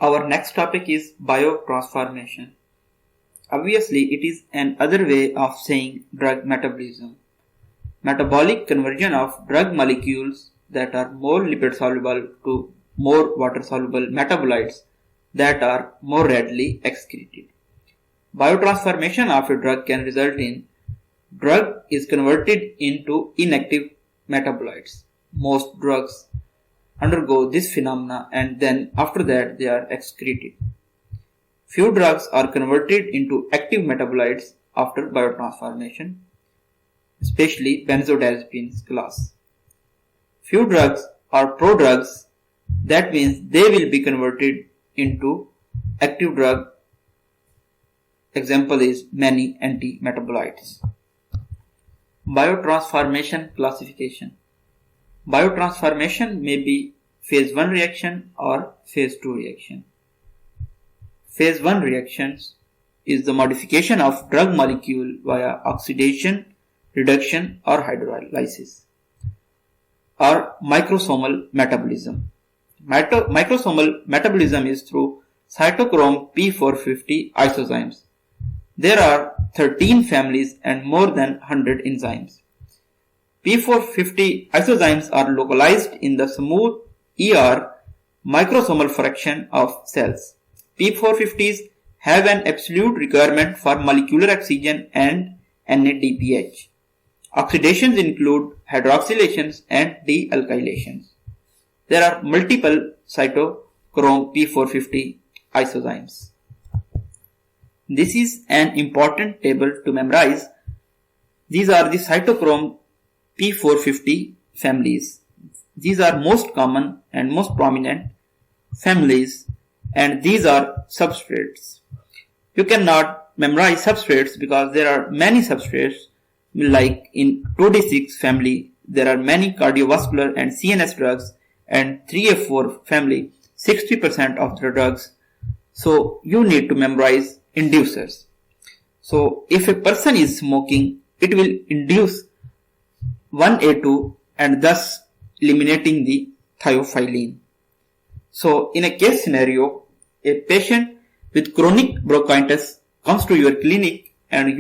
Our next topic is biotransformation. Obviously, it is another way of saying drug metabolism. Metabolic conversion of drug molecules that are more lipid soluble to more water soluble metabolites that are more readily excreted. Biotransformation of a drug can result in drug is converted into inactive metabolites. Most drugs undergo this phenomena and then after that they are excreted. Few drugs are converted into active metabolites after biotransformation, especially benzodiazepines class. Few drugs are prodrugs, that means they will be converted into active drug. Example is many anti-metabolites. Biotransformation classification. Biotransformation may be phase 1 reaction or phase 2 reaction. Phase 1 reactions is the modification of drug molecule via oxidation, reduction or hydrolysis, or microsomal metabolism. Microsomal metabolism is through cytochrome P450 isozymes. There are 13 families and more than 100 enzymes. P450 isozymes are localized in the smooth ER microsomal fraction of cells. P450s have an absolute requirement for molecular oxygen and NADPH. Oxidations include hydroxylations and dealkylations. There are multiple cytochrome P450 isozymes. This is an important table to memorize. These are the cytochrome P450 families. These are most common and most prominent families, and these are substrates. You cannot memorize substrates because there are many substrates. Like in 2D6 family, there are many cardiovascular and CNS drugs, and 3F4 family, 60% of the drugs. So you need to memorize inducers. So if a person is smoking, it will induce 1A2 and thus eliminating the thiophyllene. So in a case scenario, a patient with chronic bronchitis comes to your clinic and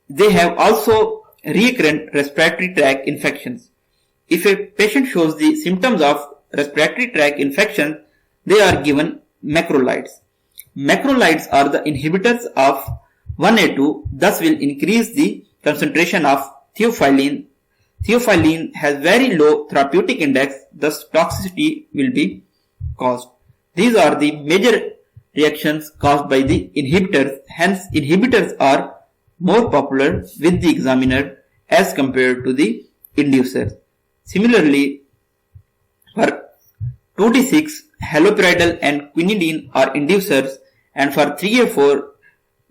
they have also recurrent respiratory tract infections. If a patient shows the symptoms of respiratory tract infection, they are given macrolides. Macrolides are the inhibitors of 1A2, thus will increase the concentration of thiophyllene. Thiophyllene has very low therapeutic index, thus toxicity will be caused. These are the major reactions caused by the inhibitors. Hence, inhibitors are more popular with the examiner as compared to the inducers. Similarly, for 2D6, haloperidol and quinidine are inducers, and for 3A4,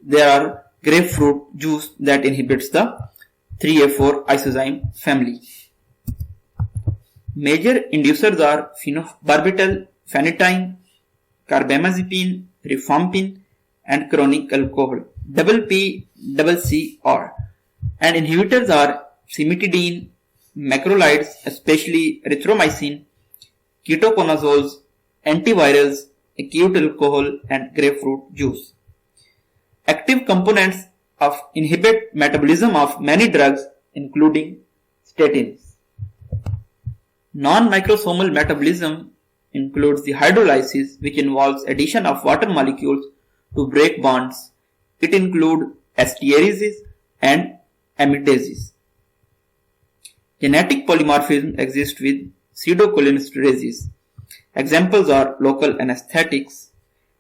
there are grapefruit juice that inhibits the 3A4 isozyme family. Major inducers are phenobarbital, phenytoin, carbamazepine, rifampin, and chronic alcohol, PPCR. And inhibitors are cimetidine, macrolides, especially erythromycin, ketoconazoles, antivirals, acute alcohol, and grapefruit juice. Active components of inhibit metabolism of many drugs, including statins. Non-microsomal metabolism includes the hydrolysis, which involves addition of water molecules to break bonds. It includes esterases and amidases. Genetic polymorphism exists with pseudocholinesterases. Examples are local anesthetics.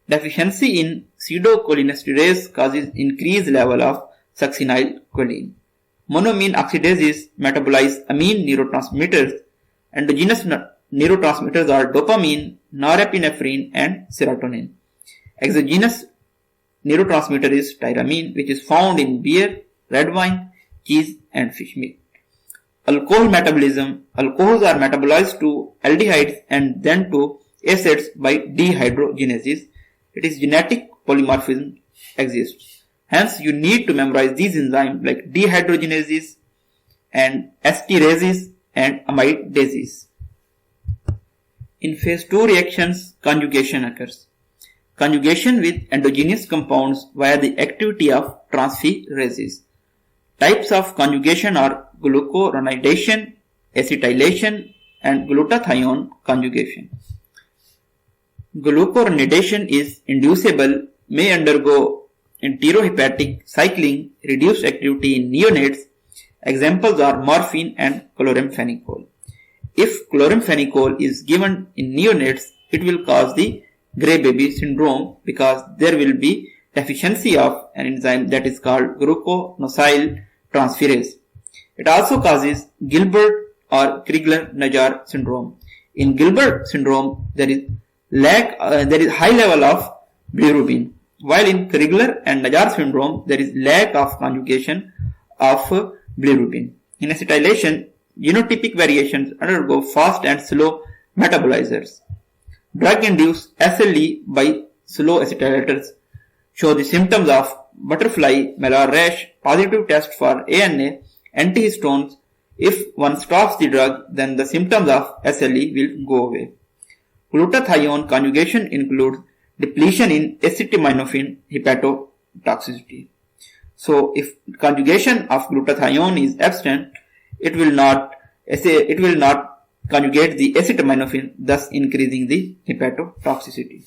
Deficiency in pseudocholinesterase causes increased level of succinylcholine. Monoamine oxidases metabolize amine neurotransmitters. Endogenous neurotransmitters are dopamine, norepinephrine, and serotonin. Exogenous neurotransmitter is tyramine, which is found in beer, red wine, cheese, and fish meat. Alcohol metabolism. Alcohols are metabolized to aldehydes and then to acids by dehydrogenases. It is genetic polymorphism exists. Hence, you need to memorize these enzymes like dehydrogenases and esterases and amidases. In phase 2 reactions, conjugation occurs. conjugation with endogenous compounds via the activity of transferases. Types of conjugation are glucuronidation, acetylation, and glutathione conjugation. Glucuronidation is inducible, may undergo enterohepatic cycling, reduced activity in neonates. Examples are morphine and chloramphenicol. If chloramphenicol is given in neonates, it will cause the gray baby syndrome because there will be deficiency of an enzyme that is called gluconosyl transferase. It also causes Gilbert or Crigler-Najjar syndrome. In Gilbert syndrome, there is high level of bilirubin, while in Crigler and Najjar syndrome, there is lack of conjugation of bilirubin. In acetylation, genotypic variations undergo fast and slow metabolizers. Drug-induced SLE by slow acetylators show the symptoms of butterfly, malar rash, positive test for ANA, antihistones. If one stops the drug, then the symptoms of SLE will go away. Glutathione conjugation includes depletion in acetaminophen hepatotoxicity. So, if conjugation of glutathione is absent, it will not conjugate the acetaminophen, thus increasing the hepatotoxicity.